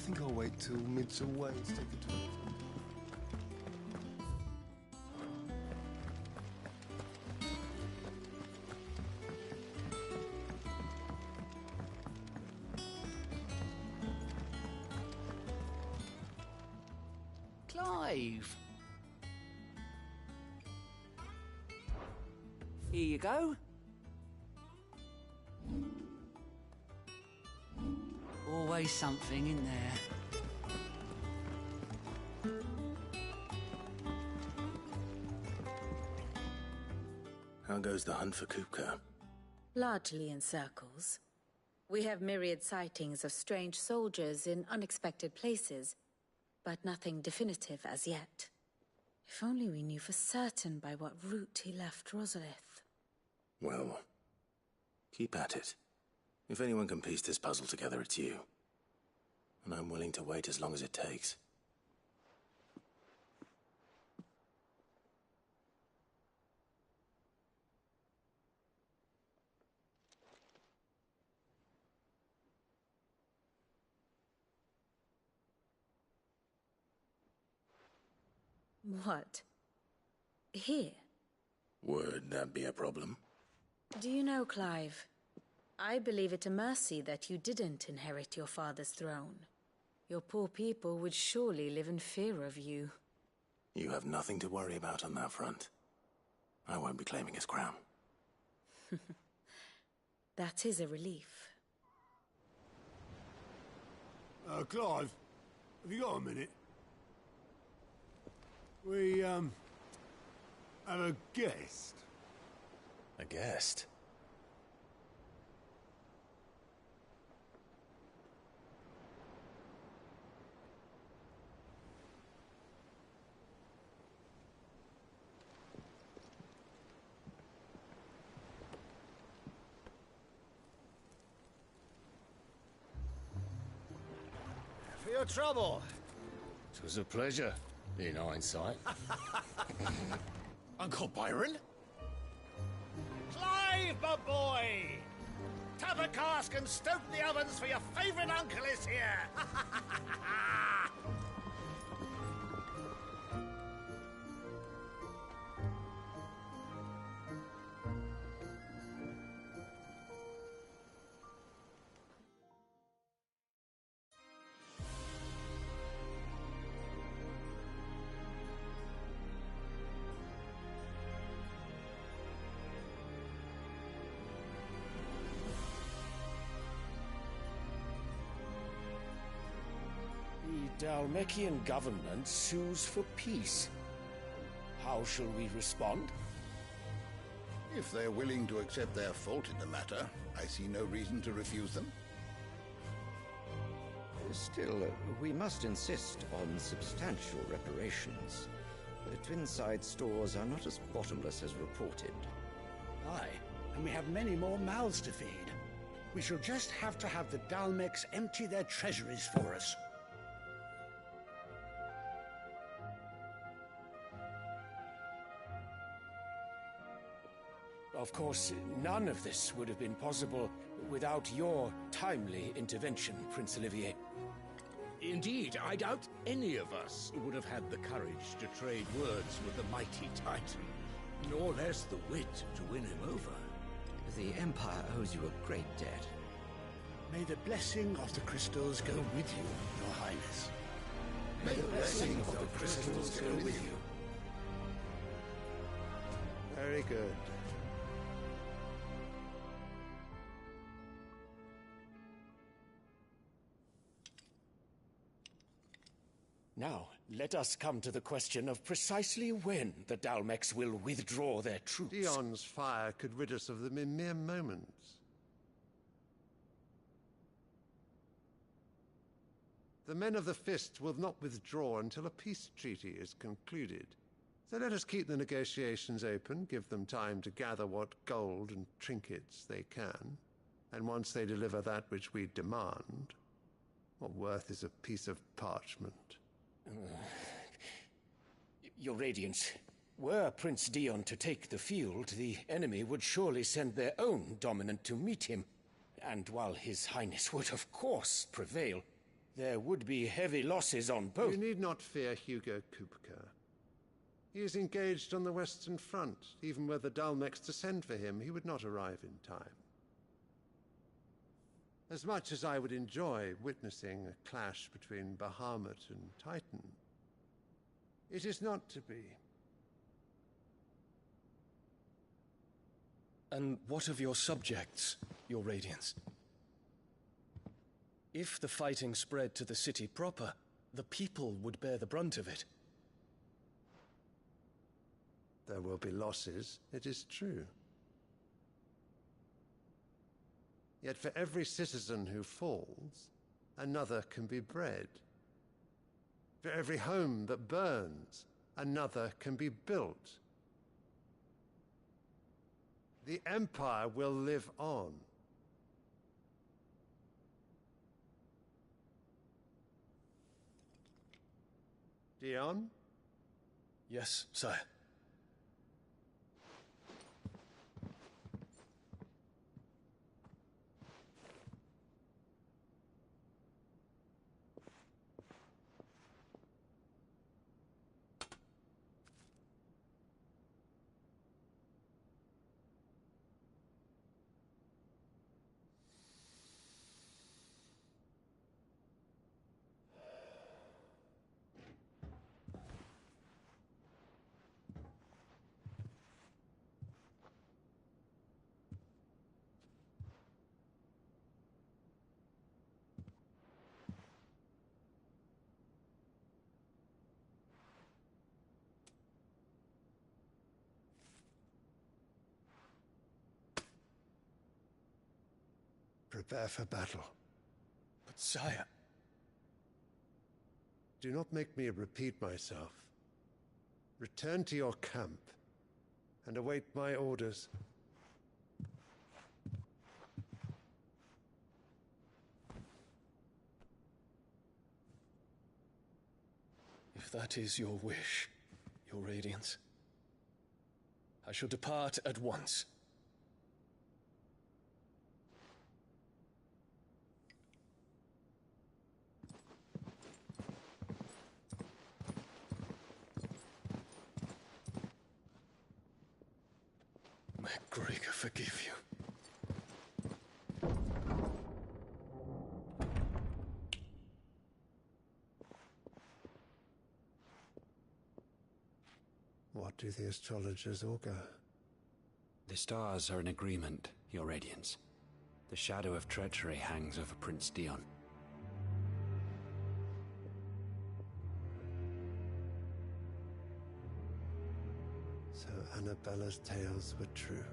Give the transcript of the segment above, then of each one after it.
think I'll wait till mid's away to take a tour. Clive! Here you go. Always something in there. How goes the hunt for Kupka? Largely in circles. We have myriad sightings of strange soldiers in unexpected places, but nothing definitive as yet. If only we knew for certain by what route he left Rosalith. Well, keep at it. If anyone can piece this puzzle together, it's you. And I'm willing to wait as long as it takes. What? Here? Would that be a problem? Do you know, Clive, I believe it a mercy that you didn't inherit your father's throne. Your poor people would surely live in fear of you. You have nothing to worry about on that front. I won't be claiming his crown. That is a relief. Clive, have you got a minute? We, have a guest. A guest? For your trouble. It was a pleasure, in hindsight. Uncle Byron? Clive, my boy! Tap a cask and stoke the ovens for your favourite uncle is here! The Dalmekian government sues for peace. How shall we respond? If they're willing to accept their fault in the matter, I see no reason to refuse them. Still, we must insist on substantial reparations. The Twinside stores are not as bottomless as reported. Aye, and we have many more mouths to feed. We shall just have to have the Dalmecs empty their treasuries for us. Of course, none of this would have been possible without your timely intervention, Prince Olivier. Indeed, I doubt any of us would have had the courage to trade words with the mighty Titan, nor less the wit to win him over. The Empire owes you a great debt. May the blessing of the crystals go with you, Your Highness. May the blessing of the crystals go with you. Very good. Now, let us come to the question of precisely when the Dalmecs will withdraw their troops. Dion's fire could rid us of them in mere moments. The men of the Fist will not withdraw until a peace treaty is concluded. So let us keep the negotiations open, give them time to gather what gold and trinkets they can, and once they deliver that which we demand, what worth is a piece of parchment? Your Radiance, were Prince Dion to take the field, the enemy would surely send their own dominant to meet him. And while His Highness would of course prevail, there would be heavy losses on both. You need not fear Hugo Kupka. He is engaged on the Western Front. Even were the Dalmex to send for him, he would not arrive in time. As much as I would enjoy witnessing a clash between Bahamut and Titan, it is not to be. And what of your subjects, Your Radiance? If the fighting spread to the city proper, the people would bear the brunt of it. There will be losses, it is true. Yet for every citizen who falls, another can be bred. For every home that burns, another can be built. The Empire will live on. Dion? Yes, sire. Prepare for battle. But sire... Do not make me repeat myself. Return to your camp and await my orders. If that is your wish, Your Radiance, I shall depart at once. May Gregor forgive you. What do the astrologers augur? The stars are in agreement, Your Radiance. The shadow of treachery hangs over Prince Dion. So Annabella's tales were true.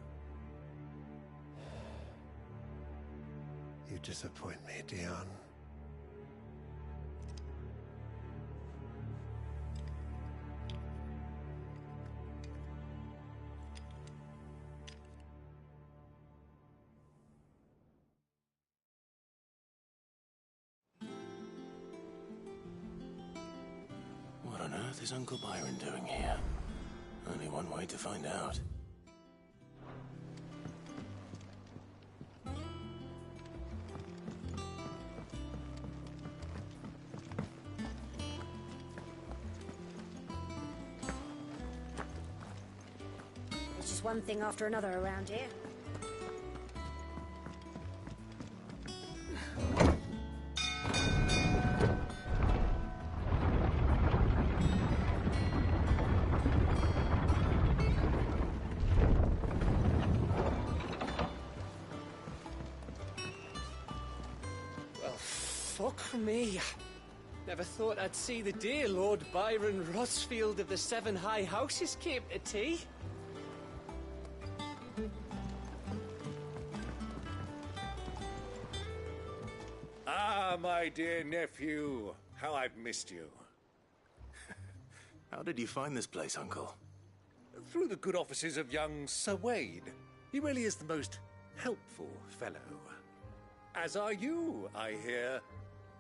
You disappoint me, Dion. What on earth is Uncle Byron doing here? Only one way to find out. It's just one thing after another around here. Fuck me. Never thought I'd see the dear Lord Byron Rosfield of the Seven High Houses came to tea. Ah, my dear nephew. How I've missed you. How did you find this place, Uncle? Through the good offices of young Sir Wade. He really is the most helpful fellow. As are you, I hear.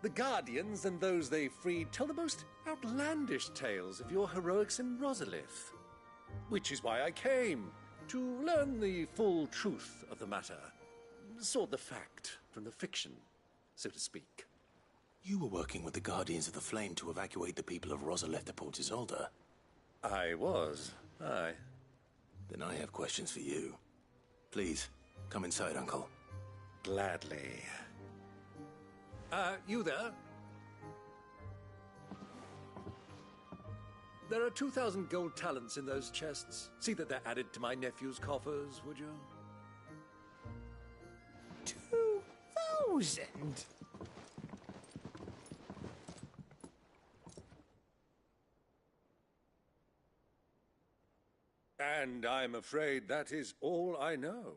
The Guardians and those they freed tell the most outlandish tales of your heroics in Rosalith. Which is why I came, to learn the full truth of the matter. Sort the fact from the fiction, so to speak. You were working with the Guardians of the Flame to evacuate the people of Rosalith to Port Isolde. I was, aye. Then I have questions for you. Please, come inside, Uncle. Gladly. You there? There are 2,000 gold talents in those chests. See that they're added to my nephew's coffers, would you? 2,000? And I'm afraid that is all I know.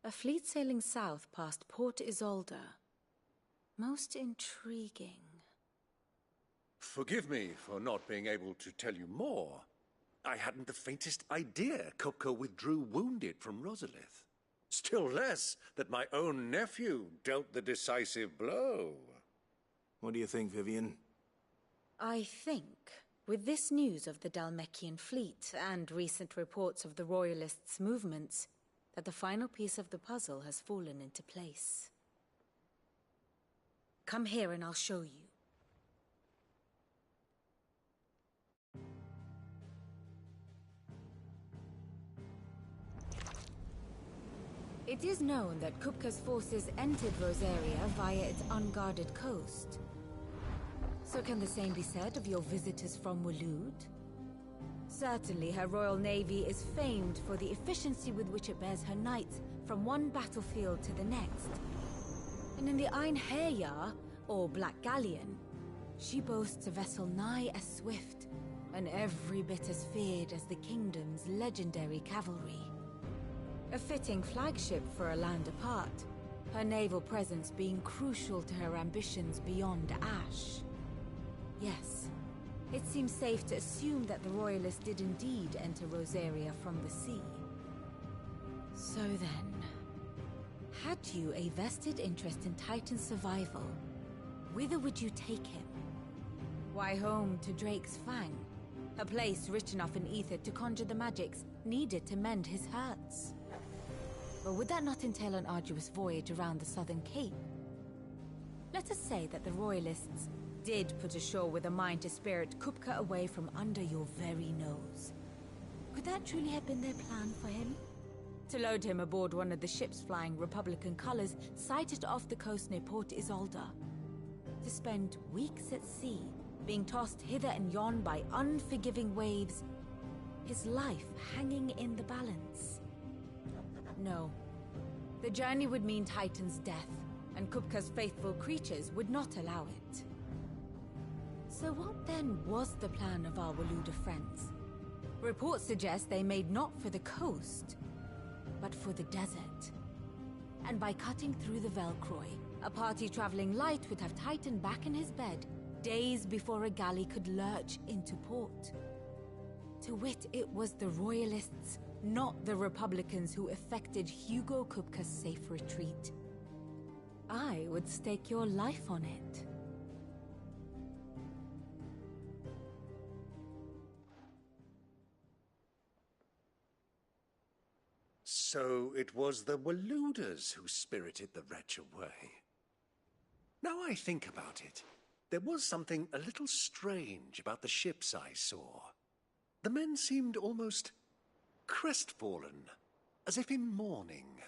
A fleet sailing south past Port Isolde. Most intriguing. Forgive me for not being able to tell you more. I hadn't the faintest idea Kupka withdrew wounded from Rosalith. Still less that my own nephew dealt the decisive blow. What do you think, Vivian? I think, with this news of the Dhalmekian fleet and recent reports of the Royalists' movements, that the final piece of the puzzle has fallen into place. Come here and I'll show you. It is known that Kupka's forces entered Rosaria via its unguarded coast. So can the same be said of your visitors from Waloed? Certainly her royal navy is famed for the efficiency with which it bears her knights from one battlefield to the next. And in the Einherjar, or Black Galleon, she boasts a vessel nigh as swift, and every bit as feared as the kingdom's legendary cavalry. A fitting flagship for a land apart, her naval presence being crucial to her ambitions beyond Ash. Yes, it seems safe to assume that the Royalists did indeed enter Rosaria from the sea. So then, had you a vested interest in Titan's survival, whither would you take him? Why, home to Drake's Fang, a place rich enough in ether to conjure the magics needed to mend his hurts. But would that not entail an arduous voyage around the southern cape? Let us say that the Royalists did put ashore with a mind to spirit Kupka away from under your very nose. Could that truly have been their plan for him? To load him aboard one of the ships flying Republican colors sighted off the coast near Port Isolde. To spend weeks at sea, being tossed hither and yon by unforgiving waves, his life hanging in the balance. No. The journey would mean Titan's death, and Kupka's faithful creatures would not allow it. So what then was the plan of our Waluda friends? Reports suggest they made not for the coast, but for the desert. And by cutting through the Velcroy, a party traveling light would have Titan back in his bed days before a galley could lurch into port. To wit, it was the Royalists, not the Republicans, who effected Hugo Kupka's safe retreat. I would stake your life on it. So it was the Waludas who spirited the wretch away. Now I think about it, there was something a little strange about the ships I saw. The men seemed almost crestfallen, as if in mourning,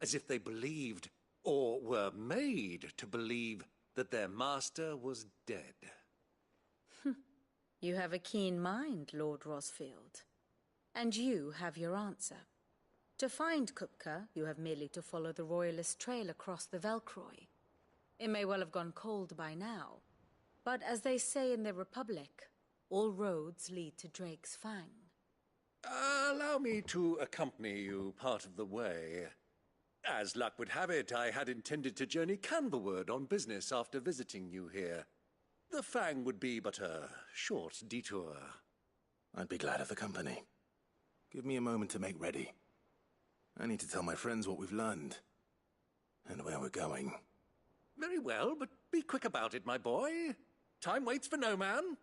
as if they believed, or were made to believe, that their master was dead. You have a keen mind, Lord Rosfield. And you have your answer. To find Kupka, you have merely to follow the Royalist trail across the Velcroy. It may well have gone cold by now, but as they say in the Republic, all roads lead to Drake's Fang. Allow me to accompany you part of the way. As luck would have it, I had intended to journey Canberward on business after visiting you here. The Fang would be but a short detour. I'd be glad of the company. Give me a moment to make ready. I need to tell my friends what we've learned, and where we're going. Very well, but be quick about it, my boy. Time waits for no man.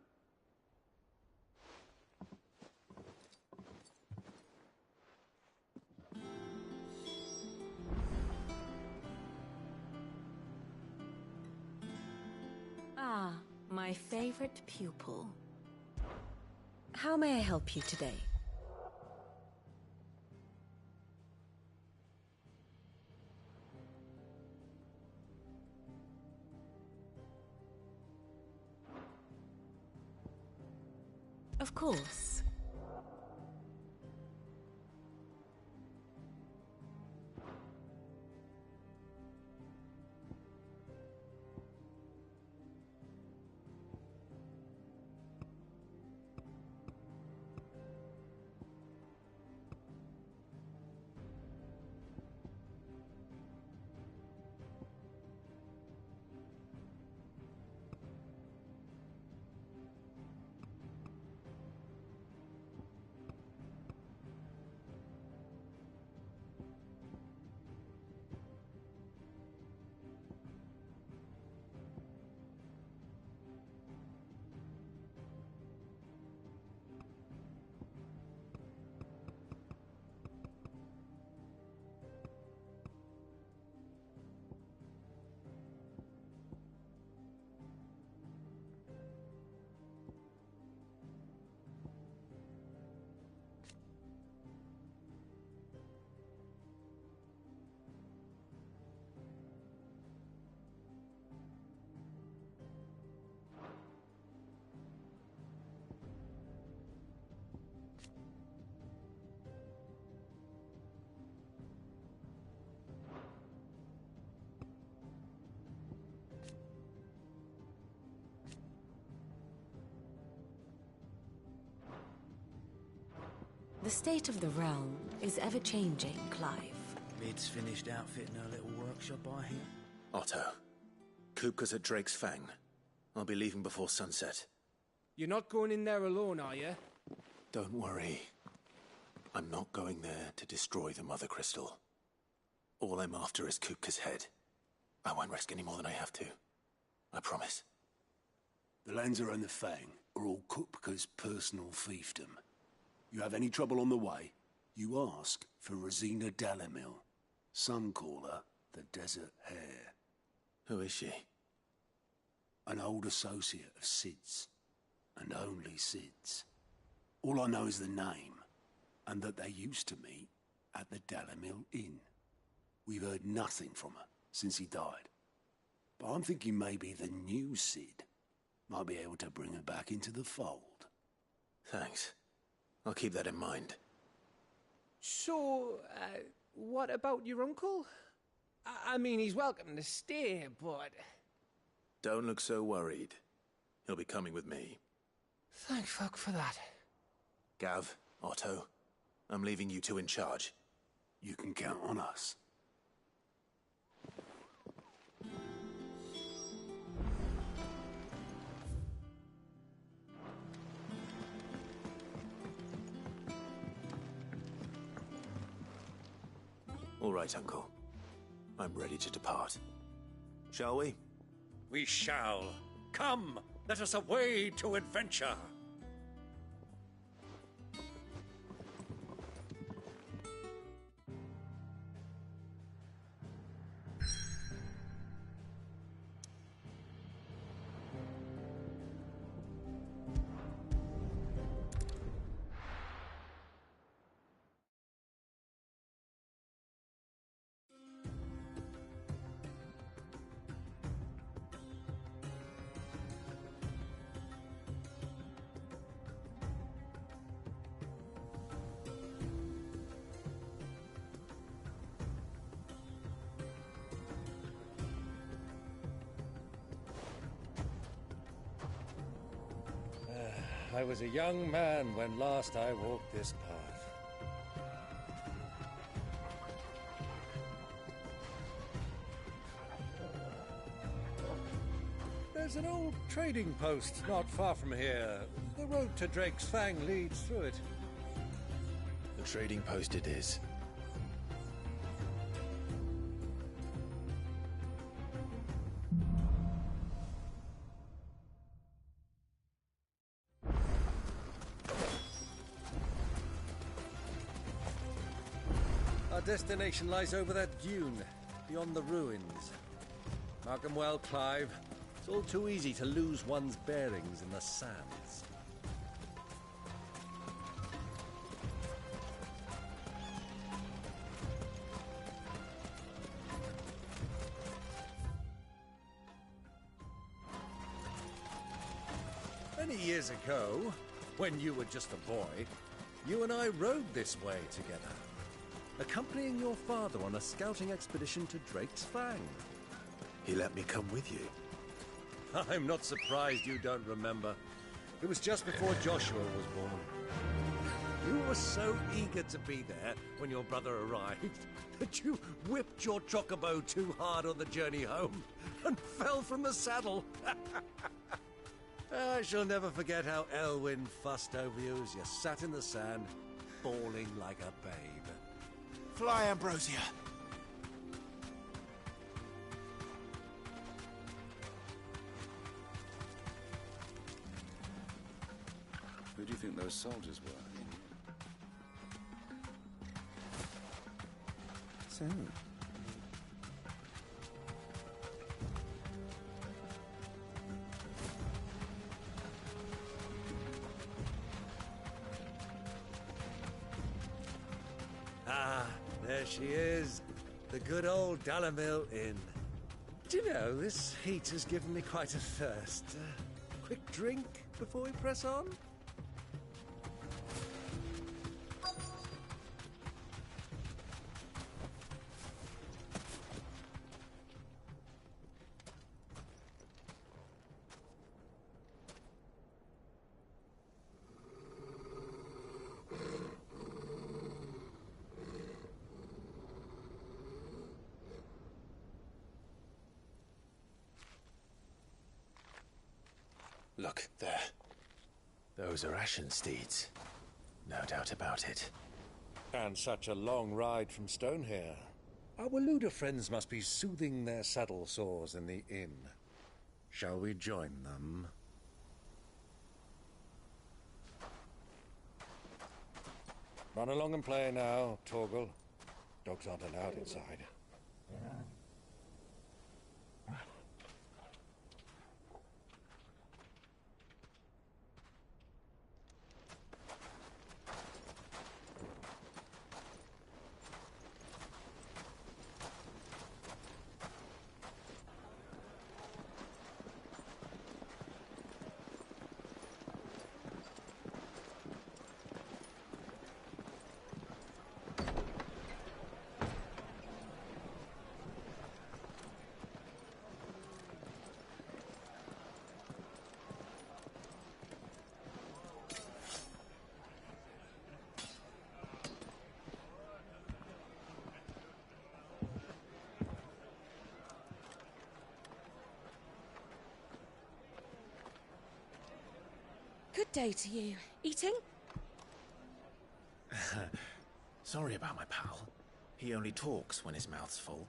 My favorite pupil. How may I help you today? Of course. The state of the realm is ever-changing, Clive. Lid's finished outfitting her little workshop, I hear. Otto, Kupka's at Drake's Fang. I'll be leaving before sunset. You're not going in there alone, are you? Don't worry. I'm not going there to destroy the Mother Crystal. All I'm after is Kupka's head. I won't risk any more than I have to. I promise. The Lanza and the Fang are all Kupka's personal fiefdom. You have any trouble on the way, you ask for Rosina Dalamil. Some call her the Desert Hare. Who is she? An old associate of Sid's, and only Sid's. All I know is the name, and that they used to meet at the Dalamil Inn. We've heard nothing from her since he died. But I'm thinking maybe the new Sid might be able to bring her back into the fold. Thanks. I'll keep that in mind. So, what about your uncle? I mean, he's welcome to stay, but... Don't look so worried. He'll be coming with me. Thank fuck for that. Gav, Otto, I'm leaving you two in charge. You can count on us. All right, Uncle. I'm ready to depart. Shall we? We shall. Come, let us away to adventure. I was a young man when last I walked this path. There's an old trading post not far from here. The road to Drake's Fang leads through it. The trading post it is. Our destination lies over that dune, beyond the ruins. Mark 'em well, Clive. It's all too easy to lose one's bearings in the sands. Many years ago, when you were just a boy, you and I rode this way together, accompanying your father on a scouting expedition to Drake's Fang. He let me come with you. I'm not surprised you don't remember. It was just before Joshua was born. You were so eager to be there when your brother arrived that you whipped your chocobo too hard on the journey home and fell from the saddle. I shall never forget how Elwyn fussed over you as you sat in the sand, bawling like a babe. Fly, Ambrosia! Who do you think those soldiers were? So, Ah, there she is. The good old Dalamil Inn. Do you know, this heat has given me quite a thirst. Quick drink before we press on? Look, there. Those are Ashen steeds. No doubt about it. And such a long ride from Stonehair. Our Waluda friends must be soothing their saddle sores in the inn. Shall we join them? Run along and play now, Torgal. Dogs aren't allowed inside. Good day to you. Eating? Sorry about my pal. He only talks when his mouth's full.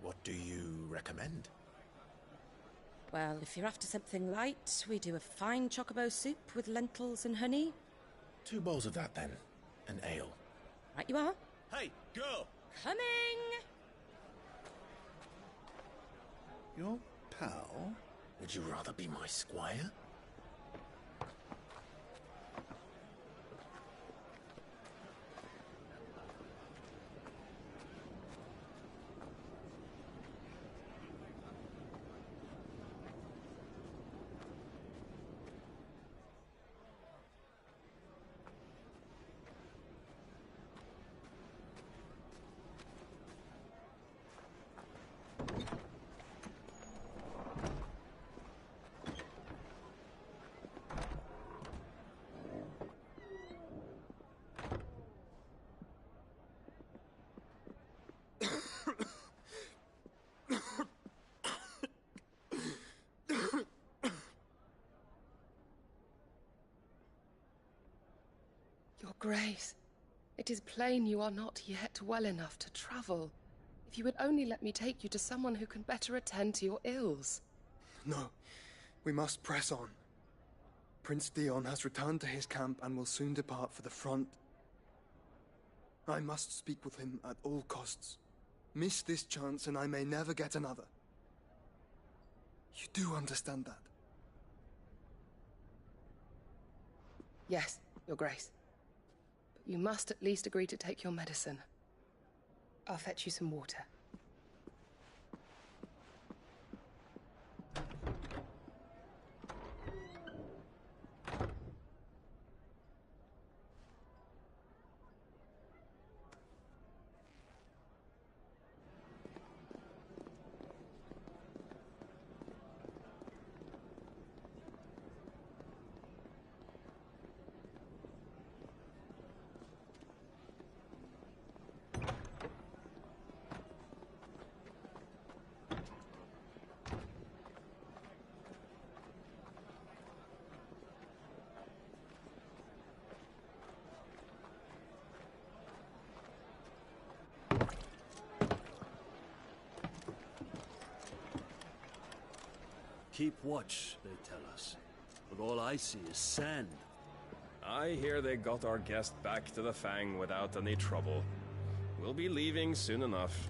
What do you recommend? Well, if you're after something light, we do a fine chocobo soup with lentils and honey. 2 bowls of that, then. An ale. Right you are. Hey, girl! Coming! Your pal? Would you rather be my squire? Your Grace, it is plain you are not yet well enough to travel. If you would only let me take you to someone who can better attend to your ills. No, we must press on. Prince Dion has returned to his camp and will soon depart for the front. I must speak with him at all costs. Miss this chance and I may never get another. You do understand that? Yes, Your Grace. But you must at least agree to take your medicine. I'll fetch you some water. Keep watch, they tell us. But all I see is sand. I hear they got our guest back to the Fang without any trouble. We'll be leaving soon enough.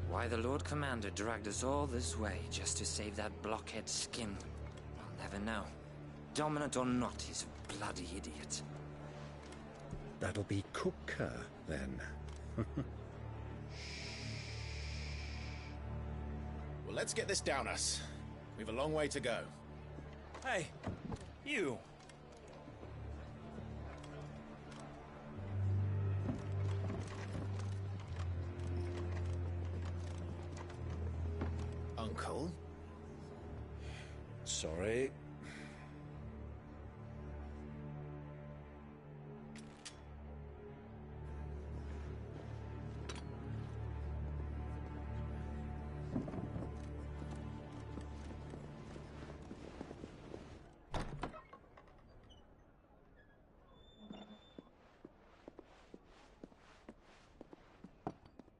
Why the Lord Commander dragged us all this way just to save that blockhead's skin, I'll never know. Dominant or not, he's a bloody idiot. That'll be Cooker, then. Well, let's get this down us. We've a long way to go. Hey, you! Uncle? Sorry.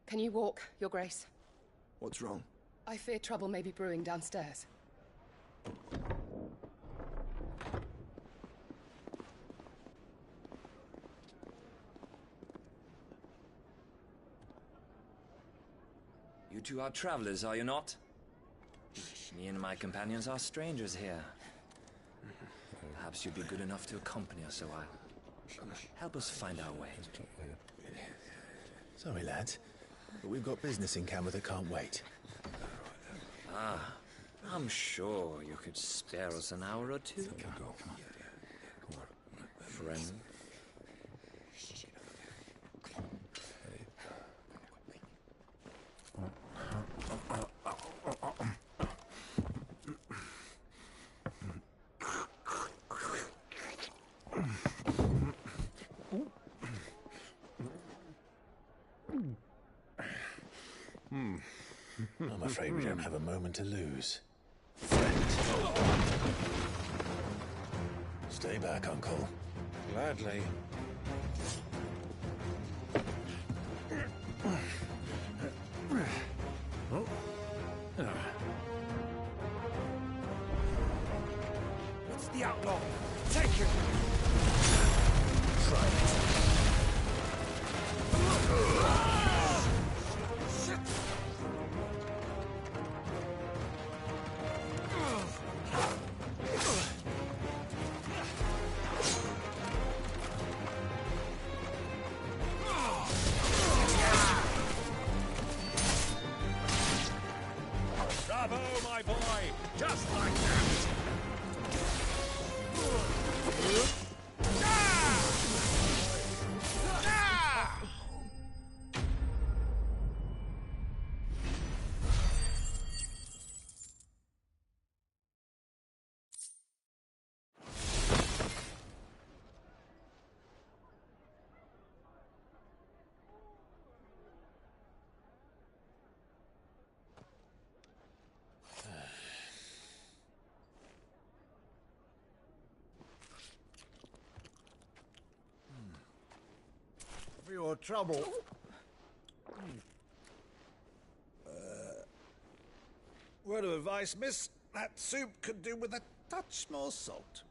Can you walk, Your Grace? What's wrong? I fear trouble may be brewing downstairs. You two are travelers, are you not? Me and my companions are strangers here. Perhaps you'd be good enough to accompany us a while. Help us find our way. Sorry, lads, but we've got business in camera that can't wait. Ah, I'm sure you could spare us an hour or two. Friend. I'm afraid we don't have a moment to lose. Friend. Stay back, Uncle. Gladly. It's the outlaw! Take him! Try it. Bravo, my boy! Just like that! For your trouble. Word of advice, miss. That soup could do with a touch more salt.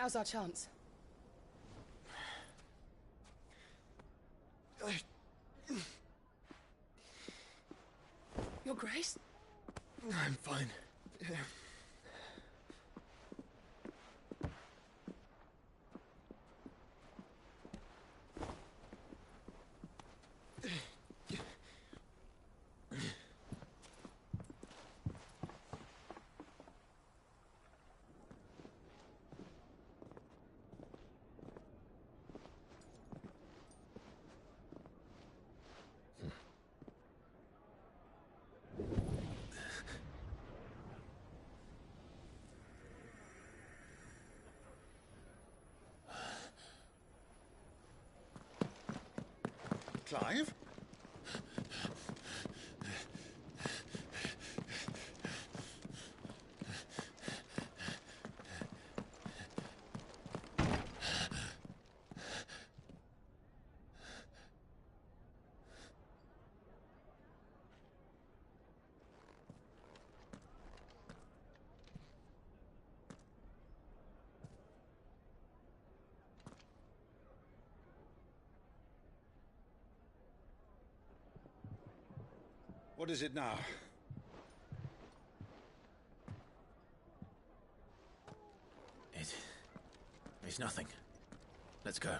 Now's our chance. Your Grace? I'm fine. Clive? What is it now? It's nothing. Let's go.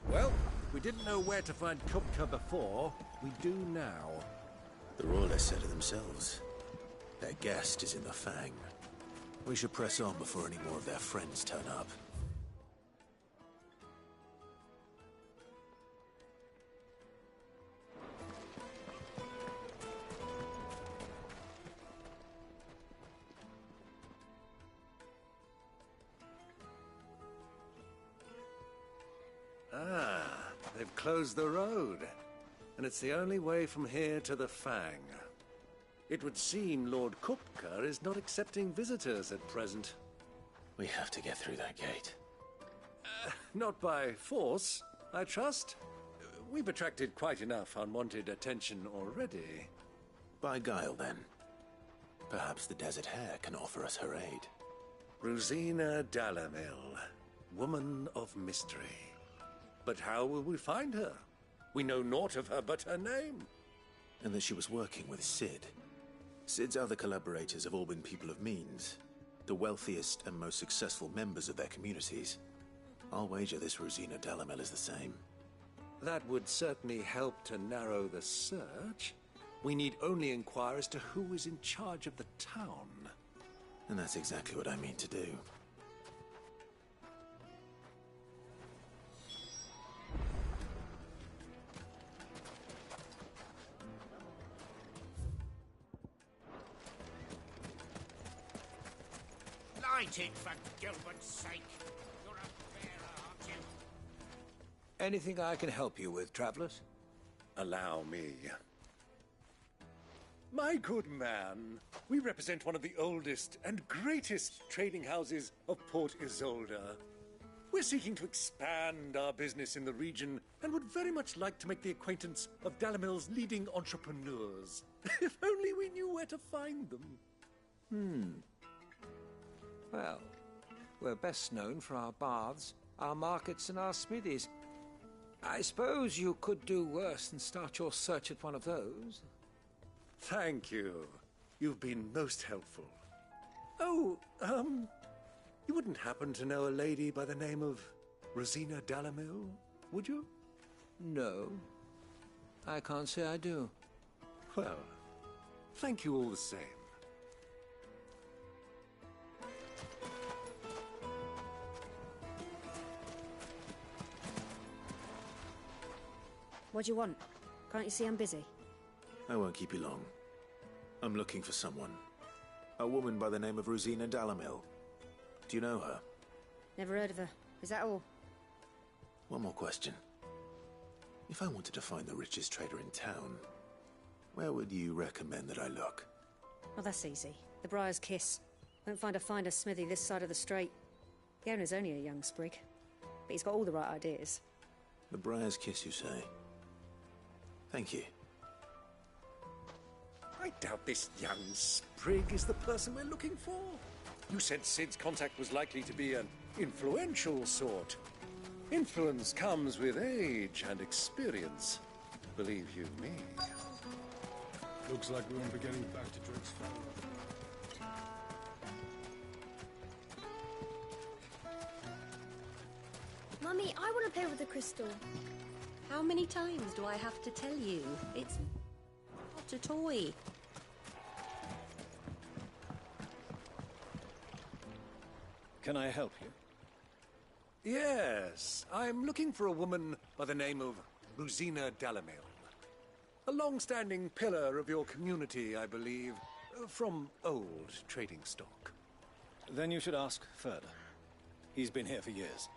Well, we didn't know where to find Kupka before. We do now. The Royalists said it themselves. Their guest is in the Fang. We should press on before any more of their friends turn up. Ah, they've closed the road. And it's the only way from here to the Fang. It would seem Lord Kupka is not accepting visitors at present. We have to get through that gate. Not by force, I trust. We've attracted quite enough unwanted attention already. By guile, then. Perhaps the Desert Hare can offer us her aid. Rosina Dalamil, woman of mystery. But how will we find her? We know naught of her but her name. And that she was working with Sid. Sid's other collaborators have all been people of means, the wealthiest and most successful members of their communities. I'll wager this Rosina Dalamel is the same. That would certainly help to narrow the search. We need only inquire as to who is in charge of the town. And that's exactly what I mean to do. Light it, for Gilbert's sake. You're a bearer, aren't you? Anything I can help you with, travelers? Allow me. My good man, we represent one of the oldest and greatest trading houses of Port Isolde. We're seeking to expand our business in the region and would very much like to make the acquaintance of Dalamil's leading entrepreneurs. If only we knew where to find them. Well, we're best known for our baths, our markets, and our smithies. I suppose you could do worse than start your search at one of those. Thank you. You've been most helpful. Oh, you wouldn't happen to know a lady by the name of Rosina Dalamil, would you? No, I can't say I do. Well, thank you all the same. What do you want? Can't you see I'm busy? I won't keep you long. I'm looking for someone. A woman by the name of Rosina Dalamil. Do you know her? Never heard of her. Is that all? One more question. If I wanted to find the richest trader in town, where would you recommend that I look? Well, that's easy. The Briar's Kiss. Won't find a finer smithy this side of the strait. The owner's only a young sprig, but he's got all the right ideas. The Briar's Kiss, you say? Thank you. I doubt this young sprig is the person we're looking for. You said Sid's contact was likely to be an influential sort. Influence comes with age and experience, believe you me. Looks like we won't be getting back to Drake's Fallow. Mummy, I want to play with the crystal. How many times do I have to tell you? It's not a toy. Can I help you? Yes, I'm looking for a woman by the name of Rosina Dalamil. A long-standing pillar of your community, I believe, from old trading stock. Then you should ask Further. He's been here for years.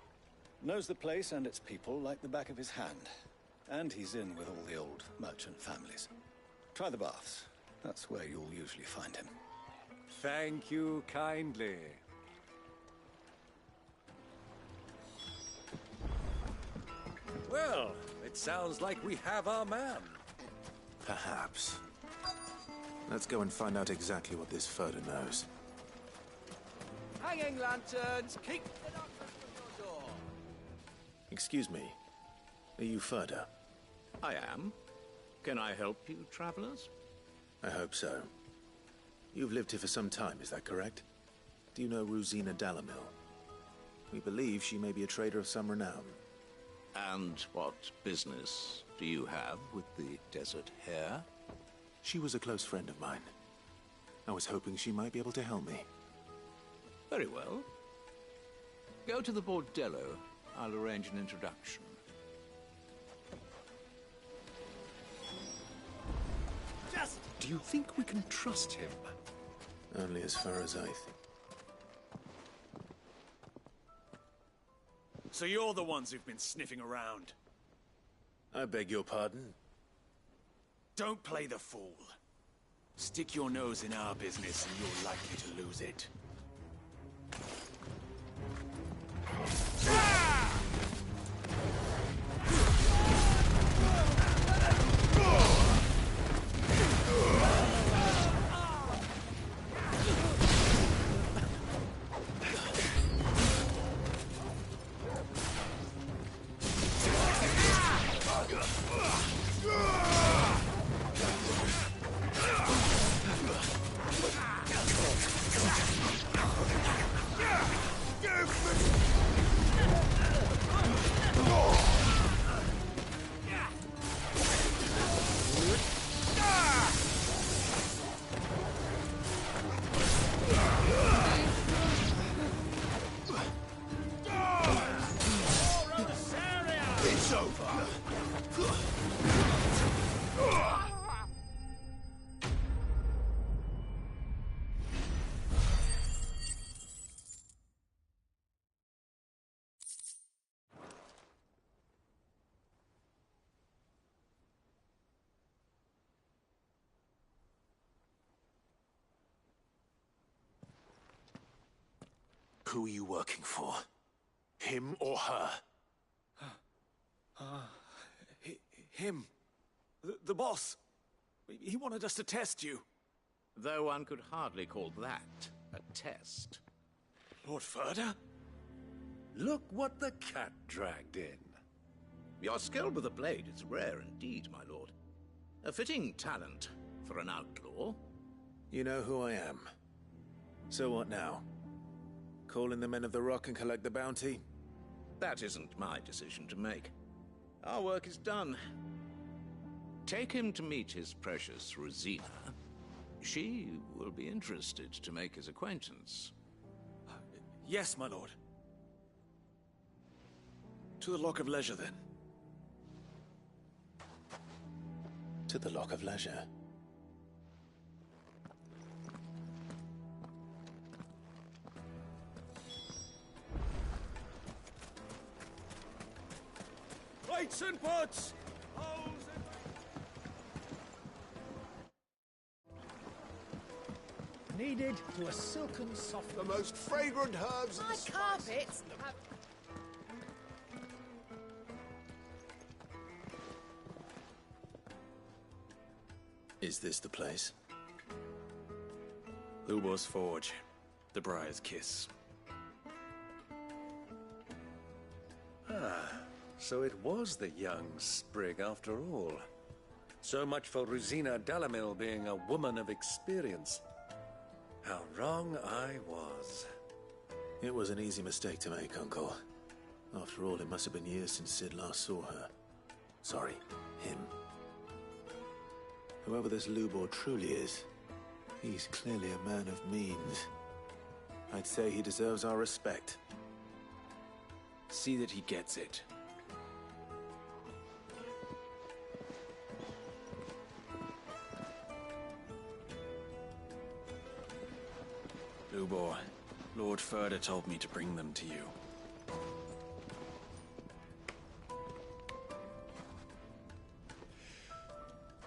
Knows the place and its people like the back of his hand. And he's in with all the old merchant families. Try the baths. That's where you'll usually find him. Thank you kindly. Well, it sounds like we have our man. Perhaps. Let's go and find out exactly what this Further knows. Hanging lanterns, keep the darkness from your door. Excuse me. Are you Further? I am. Can I help you, travelers? I hope so. You've lived here for some time, is that correct? Do you know Rosina Dalamil? We believe she may be a trader of some renown. And what business do you have with the Desert Hare? She was a close friend of mine. I was hoping she might be able to help me. Very well. Go to the bordello. I'll arrange an introduction. Do you think we can trust him? Only as far as I think. So you're the ones who've been sniffing around. I beg your pardon? Don't play the fool. Stick your nose in our business and you're likely to lose it. Who are you working for? Him or her? Him. The boss. He wanted us to test you. Though one could hardly call that a test. Lord Further? Look what the cat dragged in. Your skill with the blade is rare indeed, my lord. A fitting talent for an outlaw. You know who I am. So what now? Call in the Men of the Rock and collect the bounty? That isn't my decision to make. Our work is done. Take him to meet his precious Rosina. She will be interested to make his acquaintance. Yes, my lord. To the Lock of Leisure, then. To the Lock of Leisure. Lights and butts! Needed to a silken soft. The most fragrant herbs. My carpets have... Is this the place? Lubor's Forge. The Briar's Kiss. Ah, so it was the young sprig after all. So much for Rosina Dalamil being a woman of experience. How wrong I was. It was an easy mistake to make, Uncle. After all, it must have been years since Sid last saw her. Sorry, him. Whoever this Lubor truly is, he's clearly a man of means. I'd say he deserves our respect. See that he gets it. Lubor, Lord Furder told me to bring them to you.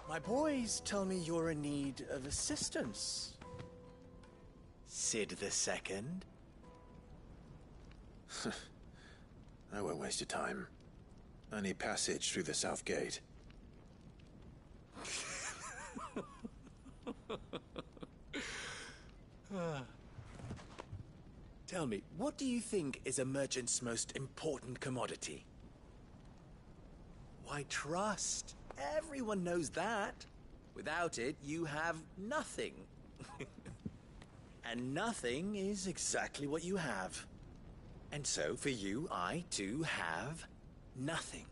My boys tell me you're in need of assistance. Sid the Second? I won't waste your time. I need passage through the south gate. Tell me, what do you think is a merchant's most important commodity? Why, trust. Everyone knows that. Without it, you have nothing. And nothing is exactly what you have. And so, for you, I, too, have nothing.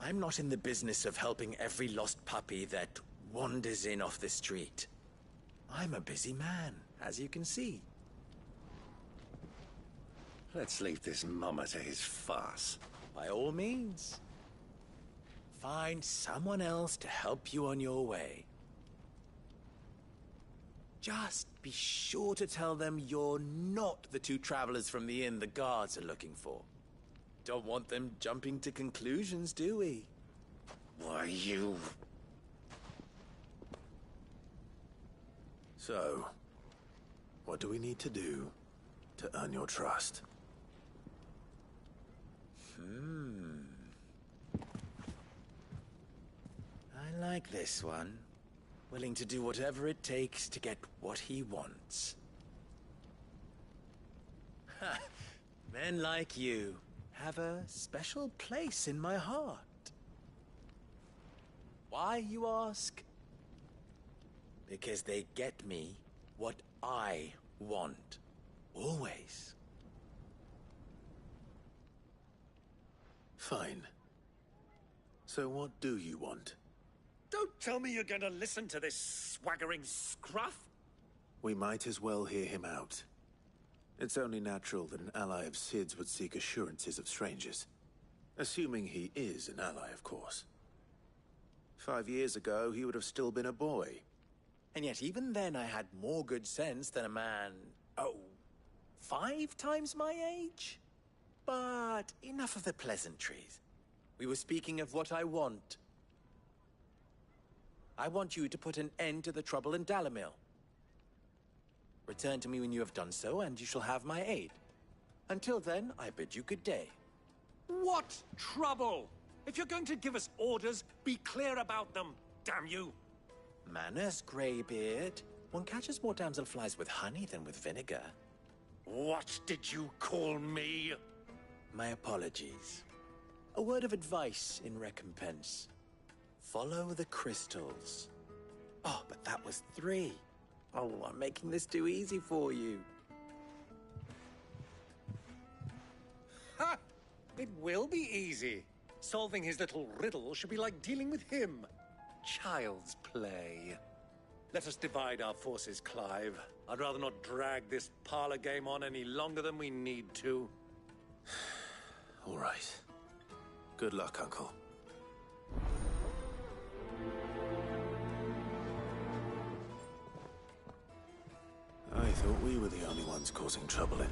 I'm not in the business of helping every lost puppy that wanders in off the street. I'm a busy man, as you can see. Let's leave this mummer to his farce. By all means. Find someone else to help you on your way. Just be sure to tell them you're not the two travelers from the inn the guards are looking for. Don't want them jumping to conclusions, do we? Why, you... So, what do we need to do to earn your trust? I like this one. Willing to do whatever it takes to get what he wants. Ha! Men like you have a special place in my heart. Why, you ask? Because they get me what I want. Always. Fine. So what do you want? Don't tell me you're going to listen to this swaggering scruff! We might as well hear him out. It's only natural that an ally of Sid's would seek assurances of strangers. Assuming he is an ally, of course. 5 years ago, he would have still been a boy. And yet even then I had more good sense than a man, 5 times my age? But enough of the pleasantries. We were speaking of what I want. I want you to put an end to the trouble in Dalamil. Return to me when you have done so, and you shall have my aid. Until then, I bid you good day. What trouble? If you're going to give us orders, be clear about them, damn you! Manners, Greybeard. One catches more damselflies with honey than with vinegar. What did you call me? My apologies. A word of advice in recompense. Follow the crystals. Oh, but that was 3. Oh, I'm making this too easy for you. Ha! It will be easy. Solving his little riddle should be like dealing with him. Child's play. Let us divide our forces, Clive. I'd rather not drag this parlor game on any longer than we need to. All right. Good luck, Uncle. thought we were the only ones causing trouble in